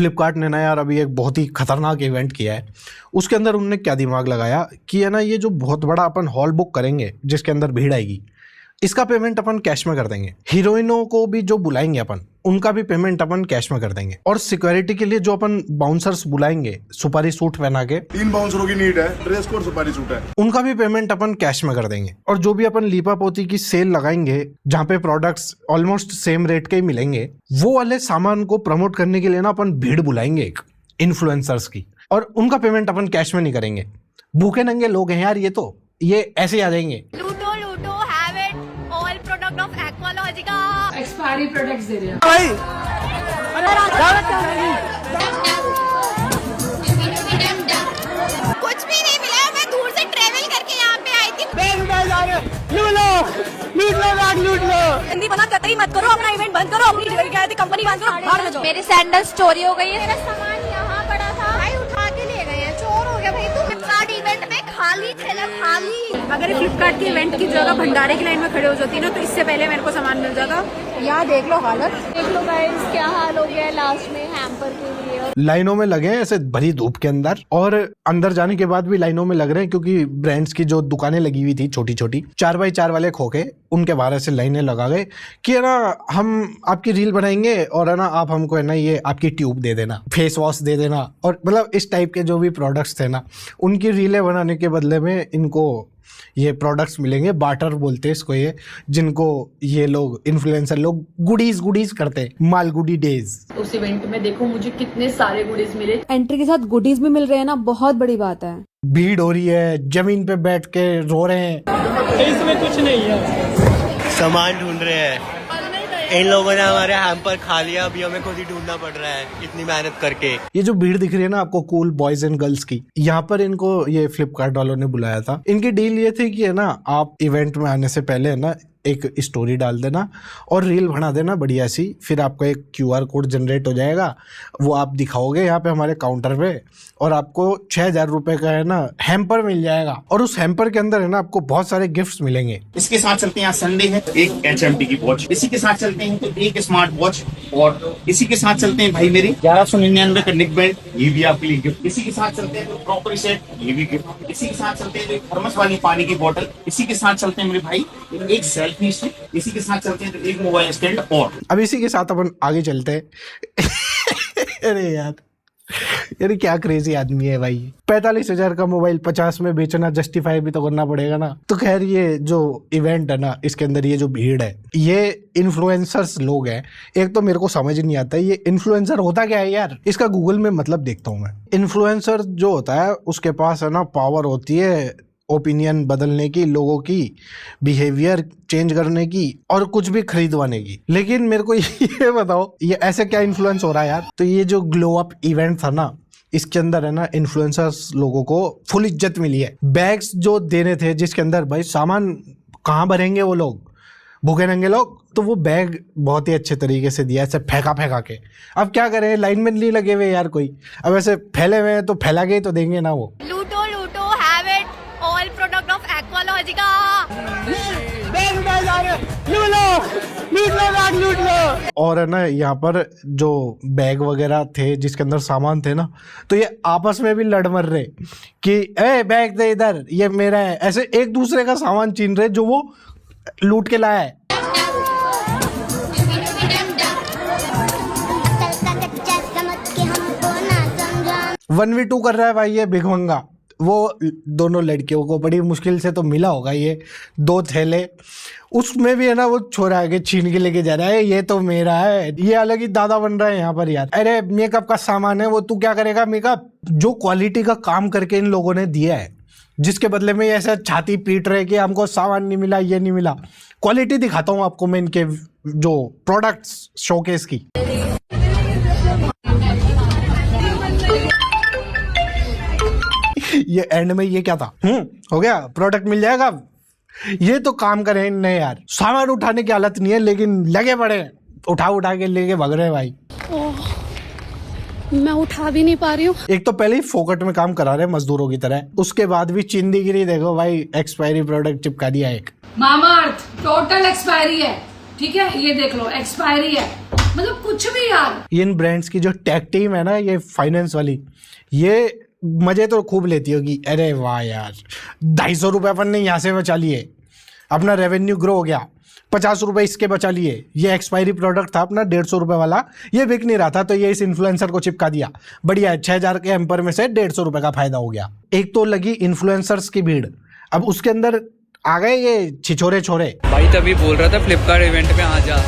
फ्लिपकार्ट ने ना यार अभी एक बहुत ही खतरनाक इवेंट किया है। उसके अंदर उन्होंने क्या दिमाग लगाया कि है ना, ये जो बहुत बड़ा अपन हॉल बुक करेंगे जिसके अंदर भीड़ आएगी, इसका पेमेंट अपन कैश में कर देंगे। हीरोइनों को भी जो बुलाएंगे अपन, उनका भी पेमेंट अपन कैश में कर देंगे। और सिक्योरिटी के लिए जो अपन बाउंसर्स बुलाएंगे सुपारी सूट पहना के, 3 बाउंसरों की नीड है, ड्रेस कोड सुपारी सूट है, उनका भी पेमेंट अपन कैश में कर देंगे। और जो भी अपन लीपा पोती की सेल लगाएंगे जहाँ पे प्रोडक्ट्स ऑलमोस्ट सेम रेट के ही मिलेंगे, वो वाले सामान को प्रमोट करने के लिए ना अपन भीड़ बुलाएंगे एक इन्फ्लुएंसर्स की, और उनका पेमेंट अपन कैश में नहीं करेंगे। भूखे नंगे लोग हैं यार ये ऐसे ही आ जाएंगे। एक्सपायरी प्रोडक्ट्स दे रहे हैं भाई। कुछ भी नहीं मिला, मैं दूर से ट्रेवल करके यहाँ पे आई थी। लूट लो। हिंदी बना कतई मत करो, अपना इवेंट बंद करो, अपनी कंपनी बंद करो, बाहर में जाओ। मेरे सैंडल्स चोरी हो गई है, मेरा सामान यहाँ पड़ा था, भाई उठा के ले गए हैं, चोर हो गया भाई। तू फ्लिपकार्ट इवेंट में खाली ठेला खाली। अगर फ्लिपकार्ट के इवेंट की जगह भंडारे की लाइन में खड़े हो जाती ना, तो इससे पहले मेरे को सामान मिल जाता। यहाँ देख लो हालत, देख लो गाइस क्या हाल हो गया है लास्ट में हैम्पर के लिए। लाइनों में लगे हैं ऐसे भरी धूप के अंदर, और अंदर जाने के बाद भी लाइनों में लग रहे हैं क्योंकि ब्रांड्स की जो दुकानें लगी हुई थी छोटी छोटी 4x4 वाले खोखे, उनके बाहर ऐसे लाइनें लगा गए कि है ना, हम आपकी रील बनाएंगे और है ना, आप हमको है ना ये आपकी ट्यूब दे देना, फेस वॉश दे देना, और मतलब इस टाइप के जो भी प्रोडक्ट्स थे ना, उनकी रीलें बनाने के बदले में इनको ये प्रोडक्ट्स मिलेंगे। बार्टर बोलते हैं इसको, ये जिनको ये लोग इन्फ्लुएंसर लोग गुडीज करते हैं, मालगुडी डेज। उस इवेंट में देखो मुझे कितने सारे गुडीज मिले। एंट्री के साथ गुडीज भी मिल रहे हैं ना, बहुत बड़ी बात है। भीड़ हो रही है, जमीन पे बैठ के रो रहे हैं। इसमें कुछ नहीं है, सामान ढूंढ रहे हैं। इन लोगों ने हमारे हैम्पर खा लिया, अभी हमें खुद ही ढूंढना पड़ रहा है इतनी मेहनत करके। ये जो भीड़ दिख रही है ना आपको, कूल बॉयज एंड गर्ल्स की, यहाँ पर इनको ये फ्लिपकार्ट वालों ने बुलाया था। इनकी डील ये थी कि है ना, आप इवेंट में आने से पहले है ना एक स्टोरी डाल देना और रील बना देना बढ़िया सी, फिर आपका एक QR कोड जनरेट हो जाएगा, वो आप दिखाओगे यहाँ पे हमारे काउंटर पे, और आपको 6,000 रुपए का है ना हैम्पर मिल जाएगा। और उस हैम्पर के अंदर है ना आपको बहुत सारे गिफ्ट्स मिलेंगे। इसके साथ चलते हैं, आज संडे है, एक HMT की वॉच, इसी के साथ चलते हैं तो एक स्मार्ट वॉच, और इसी के साथ चलते हैं भाई मेरी 1199 का निक बेल्ट, ये भी आपके लिए गिफ्ट। इसी के साथ चलते हैं तो क्रॉकरी सेट, ये भी गिफ्ट। इसी के साथ चलते हैं तो थर्मस वाली पानी की बोतल। इसी के साथ चलते हैं मेरे भाई एक सेल्फी स्टिक। इसी के साथ चलते हैं तो एक मोबाइल स्टैंड। और अब इसी के साथ अपन आगे चलते हैं। अरे यार क्या क्रेजी आदमी है भाई। 45,000 का मोबाइल 50 में बेचना, जस्टिफाई भी तो करना पड़ेगा ना। तो खैर ये जो इवेंट है ना, इसके अंदर ये जो भीड़ है, ये इन्फ्लुएंसर्स लोग हैं। एक तो मेरे को समझ नहीं आता ये इन्फ्लुएंसर होता क्या है यार, इसका गूगल में मतलब देखता हूँ मैं। इन्फ्लुएंसर जो होता है उसके पास है ना पावर होती है ओपिनियन बदलने की, लोगों की बिहेवियर चेंज करने की, और कुछ भी खरीदवाने की। लेकिन मेरे को ये बताओ, ये ऐसे क्या इन्फ्लुएंस हो रहा है यार। तो ये जो ग्लो अप इवेंट था ना, इसके अंदर है ना इन्फ्लुएंसर्स लोगों को फुल इज्जत मिली है। बैग्स जो देने थे जिसके अंदर भाई सामान कहाँ भरेंगे वो लोग, भूखे नंगे लोग, तो वो बैग बहुत ही अच्छे तरीके से दिया, ऐसे फेंका के। अब क्या करें, लाइन में नहीं लगे हुए यार कोई, अब ऐसे फैले हुए हैं तो फैला के ही तो देंगे ना वो। लूट लो। और है ना यहाँ पर जो बैग वगैरह थे जिसके अंदर सामान थे ना, तो ये आपस में भी लड़ मर रहे कि ए बैग दे इधर, ये मेरा है, ऐसे एक दूसरे का सामान छीन रहे जो वो लूट के लाया है। वन वी टू कर रहा है भाई ये भिखमंगा। वो दोनों लड़कियों को बड़ी मुश्किल से तो मिला होगा ये 2 थैले, उसमें भी है ना वो छोरा आगे छीन के लेके जा रहा है, ये तो मेरा है। ये अलग ही दादा बन रहा है यहाँ पर यार। अरे मेकअप का सामान है, वो तू क्या करेगा मेकअप। जो क्वालिटी का काम करके इन लोगों ने दिया है, जिसके बदले में ये ऐसा छाती पीट रहे कि हमको सामान नहीं मिला, ये नहीं मिला। क्वालिटी दिखाता हूँ आपको मैं इनके जो प्रोडक्ट्स शोकेस की। ये एंड में ये क्या था, हो गया, प्रोडक्ट मिल जाएगा। ये तो काम करें इनने यार, सामान उठाने की हालत नहीं है लेकिन लगे पड़े, उठा के लेके भाग रहे हैं भाई। मैं उठा भी नहीं पा रही हूँ। एक तो पहले ही फोकट में काम करा रहे हैं मजदूरों की तरह, उसके बाद भी चिंदीगिरी देखो भाई, एक्सपायरी प्रोडक्ट चिपका दिया एक। मामाअर्थ टोटल एक्सपायरी है, ठीक है, ये देख लो एक्सपायरी है। मतलब कुछ भी यार। इन ब्रांड्स की जो टेक टीम है ना, ये फाइनेंस वाली, ये मजे तो खूब लेती होगी। अरे वाह यार, 250 रुपये अपन ने यहाँ से बचा लिए, अपना रेवेन्यू ग्रो हो गया, 50 रुपये इसके बचा लिए। ये एक्सपायरी प्रोडक्ट था अपना 150 रुपये वाला, ये बिक नहीं रहा था तो ये इस इन्फ्लुएंसर को चिपका दिया। बढ़िया, 6000 के एम्पर में से 150 रुपये का फायदा हो गया। एक तो लगी इन्फ्लुएंसर्स की भीड़, अब उसके अंदर आ गए ये छिछोरे छोरे। भाई तभी बोल रहा था फ्लिपकार्ट इवेंट में आ जा।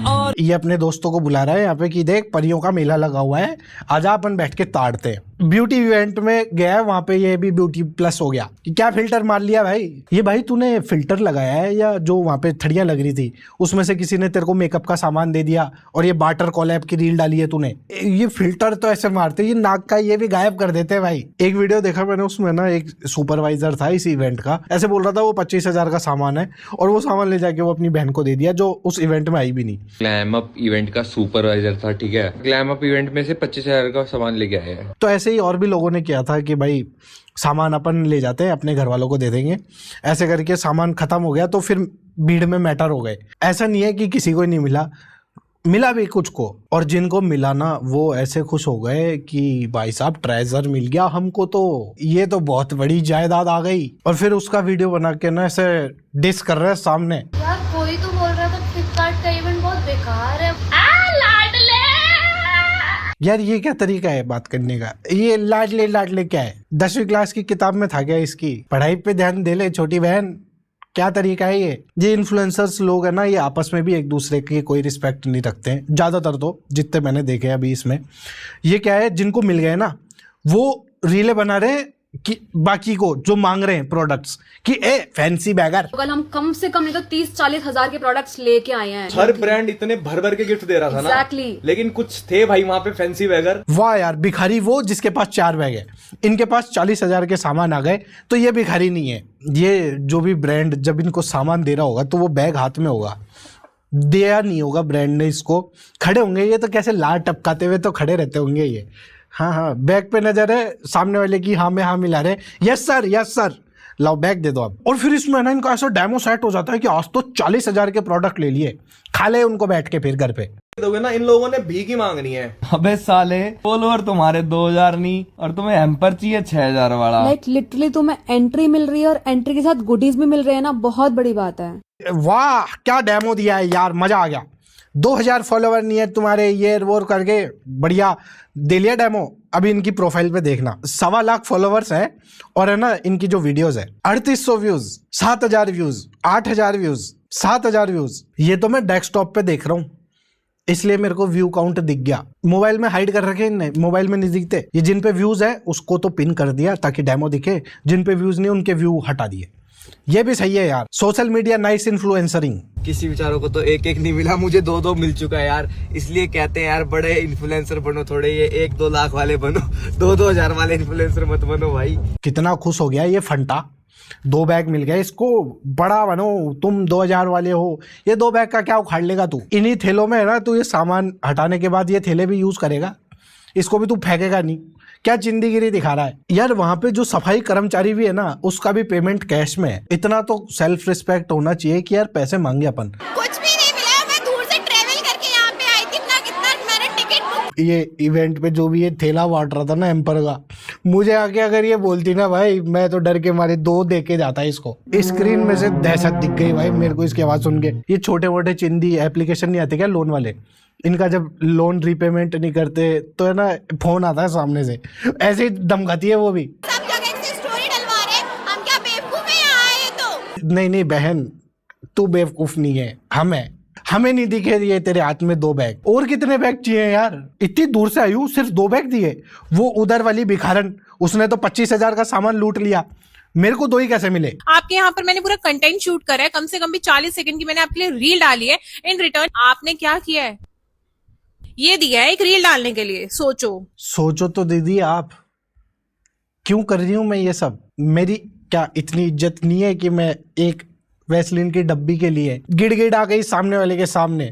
और ये अपने दोस्तों को बुला रहा है यहाँ पे कि देख परियों का मेला लगा हुआ है, आजा अपन बैठ के ताड़ते हैं। ब्यूटी इवेंट में गया है, वहां पे ये भी ब्यूटी प्लस हो गया कि क्या फिल्टर मार लिया भाई। ये भाई तूने फिल्टर लगाया है या जो वहां पे थड़ियां लग रही थी उसमें से किसी ने तेरे को मेकअप का सामान दे दिया और ये बाटर कोलैब की रील डाली है तूने। ये फिल्टर तो ऐसे मारते, ये नाक का ये भी गायब कर देते हैं भाई। एक वीडियो देखा मैंने, उसमें ना एक सुपरवाइजर था इस इवेंट का, ऐसे बोल रहा था वो 25,000 का सामान है और वो सामान ले जाके वो अपनी बहन को दे दिया जो उस इवेंट में आई भी नहीं। ग्लैम अप इवेंट का सुपरवाइजर था, ठीक है, ग्लैम अप इवेंट में से 25,000 का सामान लेके आया है। तो ऐसे ही और भी लोगों ने किया था कि भाई सामान अपन ले जाते हैं अपने घर वालों को दे देंगे, ऐसे करके सामान खत्म हो गया तो फिर भीड़ में मैटर हो गए। ऐसा नहीं है कि किसी को नहीं मिला, मिला भी कुछ को, और जिनको मिला ना वो ऐसे खुश हो गए कि भाई साहब ट्रेजर मिल गया हमको, तो ये तो बहुत बड़ी जायदाद आ गई। और फिर उसका वीडियो बना के ना ऐसे डिस कर रहे हैं सामने। यार कोई तो बोल रहा था फ्लिपकार्ट का इवेंट बहुत बेकार है। यार ये क्या तरीका है बात करने का, ये लाडले लाडले क्या है, 10वीं क्लास की किताब में था क्या इसकी? पढ़ाई पे ध्यान दे ले छोटी बहन, क्या तरीका है ये इन्फ्लुएंसर्स लोग है ना, ये आपस में भी एक दूसरे की कोई रिस्पेक्ट नहीं रखते हैं ज्यादातर, तो जितने मैंने देखे अभी इसमें। ये क्या है, जिनको मिल गए ना वो रीले बना रहे कि बाकी को जो मांग रहे हैं प्रोडक्ट्स कि ए फैंसी बैगर। कल हम कम से कम नहीं तो 30-40 हजार के प्रोडक्ट्स लेके आए हैं। हर ब्रांड इतने भर भर के गिफ्ट दे रहा था ना। Exactly. लेकिन कुछ थे भाई वहाँ पे फैंसी बैगर। वाह यार, भिखारी वो जिसके पास 4 बैग है, इनके पास 40,000 के सामान आ गए तो ये भिखारी नहीं है। ये जो भी ब्रांड जब इनको सामान दे रहा होगा तो वो बैग हाथ में होगा, दिया नहीं होगा ब्रांड ने इसको, खड़े होंगे ये तो कैसे लार टपकाते हुए तो खड़े रहते होंगे ये। हाँ हाँ, बैग पे नजर है सामने वाले की, हाँ में हाँ मिला रहे, यस सर लाओ बैग दे दो आप। और फिर इसमें ना इनका ऐसा डेमो सेट हो जाता है कि आज तो 40,000 के प्रोडक्ट ले लिए, खा ले उनको बैठ के फिर घर पे। दोगे ना, इन लोगों ने भीख ही मांगनी है। अबे साले, फॉलोअर तुम्हारे 2,000 नहीं और तुम्हें हैम्पर चाहिए 6,000 वाला। लाइक लिटरली तुम्हें एंट्री मिल रही है और एंट्री के साथ गुडीज भी मिल रहे हैं ना, बहुत बड़ी बात है। वाह क्या डेमो दिया है यार, मजा आ गया। 2,000 फॉलोवर नहीं है तुम्हारे, ये वो करके बढ़िया दे लिया डेमो। अभी इनकी प्रोफाइल पे देखना 1.25 लाख फॉलोवर्स है और है ना इनकी जो वीडियोस है 3800 व्यूज, 7,000 व्यूज, 8,000 व्यूज, 7,000 व्यूज। ये तो मैं डेस्कटॉप पे देख रहा हूँ इसलिए मेरे को व्यू काउंट दिख गया। मोबाइल में हाइड कर रखे हैं, मोबाइल में नहीं दिखते। ये जिन पे व्यूज है उसको तो पिन कर दिया ताकि डेमो दिखे, जिन पे व्यूज नहीं उनके व्यू हटा दिए। ये भी सही है यार, सोशल मीडिया नाइस इन्फ्लुएंसरिंग। किसी बेचारों को तो एक नहीं मिला, मुझे 2 मिल चुका है यार। इसलिए कहते हैं यार बड़े इन्फ्लुएंसर बनो, थोड़े ये 1-2 लाख वाले बनो, 2-2 हजार वाले इन्फ्लुएंसर मत बनो भाई। कितना खुश हो गया ये फंटा, 2 बैग मिल गए इसको, बड़ा बनो तुम 2,000 वाले हो। ये 2 बैग का क्या उखाड़ लेगा तू, इन्हीं थैलों में है ना तू ये सामान हटाने के बाद ये थैले भी यूज करेगा, इसको भी तू फेंकेगा नहीं। क्या जिंदगी दिखा रहा है यार। वहां पे जो सफाई कर्मचारी भी है ना उसका भी पेमेंट कैश में है। इतना तो सेल्फ रिस्पेक्ट होना चाहिए कि यार पैसे मांगे अपन। कुछ भी नहीं मिला, मैं दूर से ट्रेवल करके यहाँ पे आई थी, कितना मैंने टिकट बुक। ये इवेंट पे जो भी ये थैला बांट रहा था ना एम्पर का, मुझे आके अगर ये बोलती ना भाई, मैं तो डर के मारे 2 दे के जाता इसको। स्क्रीन में से दहशत दिख गई भाई मेरे को इसकी आवाज सुन के। ये छोटे मोटे चिंदी एप्लीकेशन नहीं आते क्या लोन वाले, इनका जब लोन रीपेमेंट नहीं करते तो है ना फोन आता है सामने से, ऐसे ही धमकाती है वो भी। सब जगह से स्टोरी डलवा रहे, हम क्या बेवकूफ है यहाँ आए तो? नहीं बहन, तू बेवकूफ नहीं है, हम है। हमें नहीं दिखे ये तेरे हाथ में 2 बैग, और कितने बैग चाहिए यार? इतनी दूर से आई हूँ, सिर्फ 2 बैग दिए। वो उधर वाली भिखारन, उसने तो 25,000 का सामान लूट लिया, मेरे को 2 ही कैसे मिले? आपके यहाँ पर मैंने पूरा कंटेंट शूट करा है, कम से कम भी 40 सेकंड की मैंने आपके लिए रील डाली है। इन रिटर्न आपने क्या किया है? ये दिया है एक रील डालने के लिए। सोचो तो दीदी, आप क्यों कर रही हूं मैं ये सब? मेरी क्या इतनी इज्जत नहीं है कि मैं एक वैसलीन की डब्बी के लिए गिड़ आ गई सामने वाले के सामने,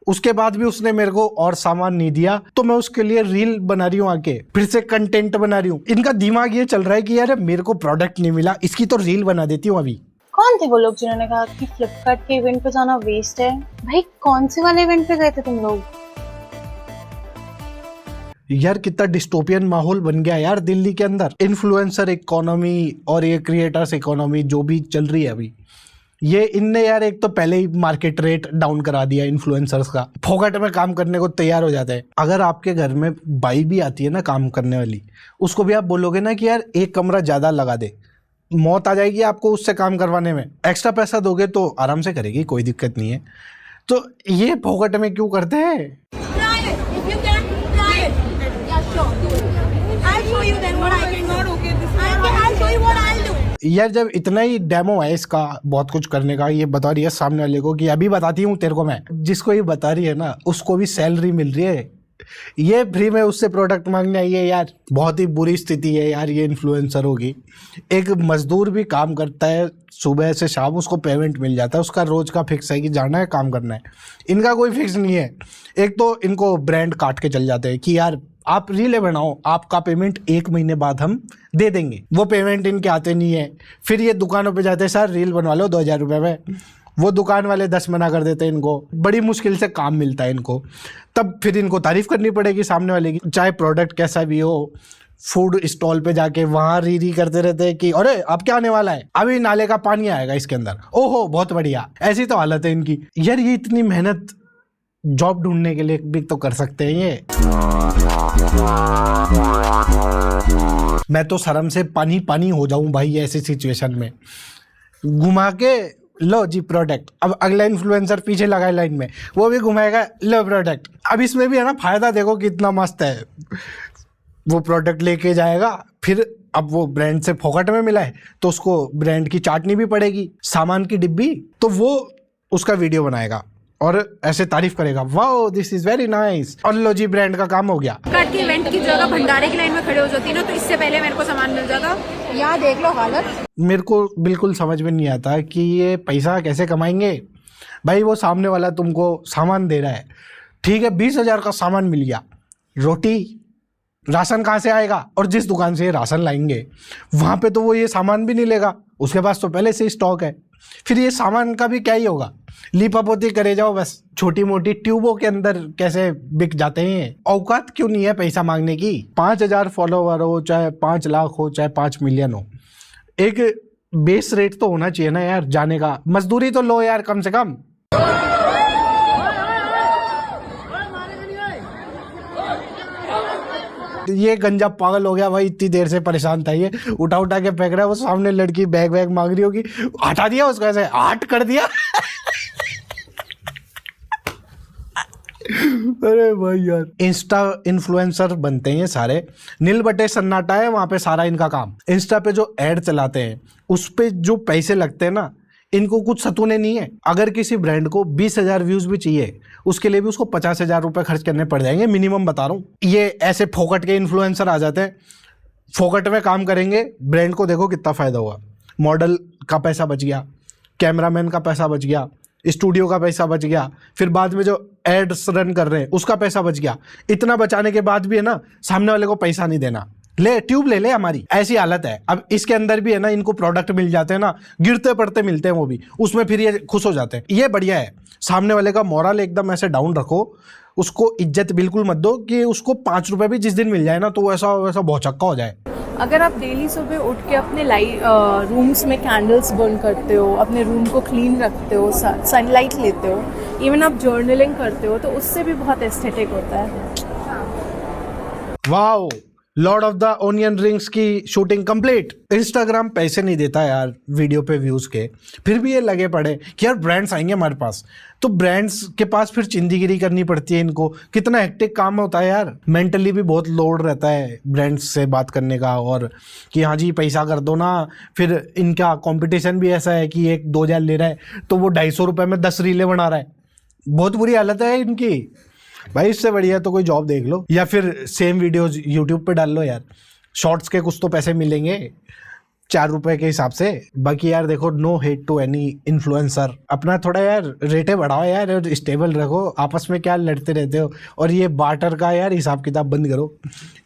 उसके बाद भी उसने मेरे को और सामान नहीं दिया तो मैं उसके लिए रील बना रही हूँ, आके फिर से कंटेंट बना रही हूँ। इनका दिमाग ये चल रहा है कि यार मेरे को प्रोडक्ट नहीं मिला, इसकी तो रील बना देती हूँ अभी। कौन थे वो लोग जिन्होंने कहा कि फ्लिपकार्ट के इवेंट पे जाना वेस्ट है? भाई कौन से वाले इवेंट पे गए थे तुम लोग? यार कितना डिस्टोपियन माहौल बन गया यार दिल्ली के अंदर। इन्फ्लुएंसर इकोनॉमी और ये क्रिएटर्स इकोनॉमी जो भी चल रही है अभी, ये इनने यार एक तो पहले ही मार्केट रेट डाउन करा दिया इन्फ्लुएंसर्स का। फोकट में काम करने को तैयार हो जाते हैं। अगर आपके घर में बाई भी आती है ना काम करने वाली, उसको भी आप बोलोगे ना कि यार एक कमरा ज़्यादा लगा दे, मौत आ जाएगी आपको उससे काम करवाने में। एक्स्ट्रा पैसा दोगे तो आराम से करेगी, कोई दिक्कत नहीं है। तो ये फोकट में क्यों करते हैं? यार जब इतना ही डेमो है इसका बहुत कुछ करने का, ये बता रही है सामने वाले को कि अभी बताती हूँ तेरे को मैं, जिसको ये बता रही है ना उसको भी सैलरी मिल रही है, ये फ्री में उससे प्रोडक्ट मांगने आई है। यार बहुत ही बुरी स्थिति है यार ये इन्फ्लुएंसर होगी। एक मजदूर भी काम करता है सुबह से शाम, उसको पेमेंट मिल जाता है, उसका रोज का फिक्स है कि जाना है काम करना है। इनका कोई फिक्स नहीं है। एक तो इनको ब्रांड काट के चल जाते हैं कि यार आप रीले बनाओ, आपका पेमेंट 1 महीने बाद हम दे देंगे। वो पेमेंट इनके आते नहीं है। फिर ये दुकानों पे जाते हैं, सर रील बनवा लो 2000 रुपये में। वो दुकान वाले 10 मना कर देते हैं इनको। बड़ी मुश्किल से काम मिलता है इनको। तब फिर इनको तारीफ करनी पड़ेगी सामने वाले की, चाहे प्रोडक्ट कैसा भी हो। फूड स्टॉल पे जाके वहाँ री करते रहते हैं कि अरे अब क्या आने वाला है, अभी नाले का पानी आएगा इसके अंदर, ओहो बहुत बढ़िया। ऐसी तो हालत है इनकी। यार ये इतनी मेहनत जॉब ढूंढने के लिए भी तो कर सकते हैं ये। मैं तो शर्म से पानी पानी हो जाऊं भाई ऐसी सिचुएशन में। घुमा के लो जी प्रोडक्ट। अब अगला इन्फ्लुएंसर पीछे लगा है लाइन में, वो भी घुमाएगा, लो प्रोडक्ट। अब इसमें भी है ना फायदा, देखो कितना मस्त है। वो प्रोडक्ट लेके जाएगा, फिर अब वो ब्रांड से फोकट में मिला है तो उसको ब्रांड की चाटनी भी पड़ेगी, सामान की डिब्बी, तो वो उसका वीडियो बनाएगा और ऐसे तारीफ करेगा, wow this is very nice, और लो जी ब्रांड का काम हो गया। फ्लिपकार्ट के इवेंट की जगह भंडारे की लाइन में खड़े हो जाती है ना, तो इससे पहले मेरे को सामान मिल जाता। यहाँ देख लो हालत। मेरे को बिल्कुल समझ में नहीं आता कि ये पैसा कैसे कमाएंगे। भाई वो सामने वाला तुमको सामान दे रहा है, ठीक है 20,000 का सामान मिल गया, रोटी राशन कहाँ से आएगा? और जिस दुकान से ये राशन लाएंगे वहाँ पे तो वो ये सामान भी नहीं लेगा, उसके पास तो पहले से ही स्टॉक है। फिर ये सामान का भी क्या ही होगा, लीपापोती करे जाओ बस। छोटी मोटी ट्यूबों के अंदर कैसे बिक जाते हैं। औकात क्यों नहीं है पैसा मांगने की? 5,000 फॉलोवर हो, चाहे 5 लाख हो, चाहे 5 मिलियन हो, एक बेस रेट तो होना चाहिए ना यार जाने का। मजदूरी तो लो यार कम से कम। ये गंजा पागल हो गया भाई, इतनी देर से परेशान था ये, उठा उठा के फेंक रहा है। वो सामने लड़की बैग बैग मांग रही होगी, हटा दिया उसको, ऐसे आट कर दिया। अरे भाई यार इंस्टा इन्फ्लुएंसर बनते हैं ये सारे, नील बटे सन्नाटा है वहां पे सारा इनका काम। इंस्टा पे जो एड चलाते हैं उस पे जो पैसे लगते हैं ना, इनको कुछ सतूने नहीं है। अगर किसी ब्रांड को 20,000 व्यूज भी चाहिए, उसके लिए भी उसको 50,000 रुपए खर्च करने पड़ जाएंगे मिनिमम, बता रहा हूँ। ये ऐसे फोकट के इन्फ्लुएंसर आ जाते हैं, फोकट में काम करेंगे, ब्रांड को देखो कितना फायदा हुआ। मॉडल का पैसा बच गया, कैमरामैन का पैसा बच गया, स्टूडियो का पैसा बच गया, फिर बाद में जो एड्स रन कर रहे हैं उसका पैसा बच गया। इतना बचाने के बाद भी है ना सामने वाले को पैसा नहीं देना, ले ट्यूब ले ले हमारी, ऐसी हालत है। अब इसके अंदर भी है ना इनको प्रोडक्ट मिल जाते हैं ना, गिरते पड़ते मिलते हैं वो भी, उसमें फिर ये खुश हो जाते हैं। ये बढ़िया है। सामने वाले का मोरल एकदम ऐसे डाउन रखो, उसको इज्जत बिल्कुल मत दो कि उसको 5 रुपए भी जिस दिन मिल जाए ना तो वैसा वैसा भौचक्का हो जाए। अगर आप डेली सुबह उठ के अपने रूम्स में कैंडल्स बर्न करते हो, अपने रूम को क्लीन रखते हो, सनलाइट लेते हो, इवन आप जर्नलिंग करते हो, तो उससे भी बहुत एस्थेटिक होता है। Wow, Lord of the onion rings की शूटिंग कंप्लीट। इंस्टाग्राम पैसे नहीं देता यार वीडियो पे व्यूज के, फिर भी ये लगे पड़े कि यार ब्रांड्स आएंगे हमारे पास, तो ब्रांड्स के पास फिर चिंदीगिरी करनी पड़ती है इनको। कितना हेक्टिक काम होता है यार, मेंटली भी बहुत लोड रहता है ब्रांड्स से बात करने का, और कि हाँ जी पैसा कर दो ना। फिर इनका कंपटीशन भी ऐसा है कि 1-2 ले रहा है तो वो 250 रुपये में 10 रीलें बना रहा है। बहुत बुरी हालत है इनकी। भाई इससे बढ़िया तो कोई जॉब देख लो, या फिर सेम वीडियोज यूट्यूब पे डाल लो यार, शॉर्ट्स के कुछ तो पैसे मिलेंगे। 4 रुपए के हिसाब से। बाकी यार देखो, no hate to any influencer, अपना थोड़ा यार रेटे बढ़ाओ यार और स्टेबल रखो, आपस में क्या लड़ते रहते हो। और ये बार्टर का यार हिसाब किताब बंद करो।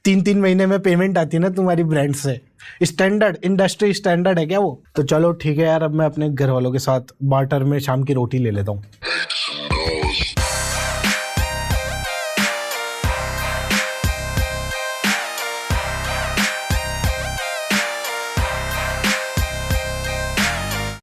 3-3 महीने में पेमेंट आती है ना तुम्हारी ब्रांड से। स्टैंडर्ड, इंडस्ट्री स्टैंडर्ड है क्या वो? तो चलो ठीक है यार, अब मैं अपने घर वालों के साथ बार्टर में शाम की रोटी ले लेता हूँ।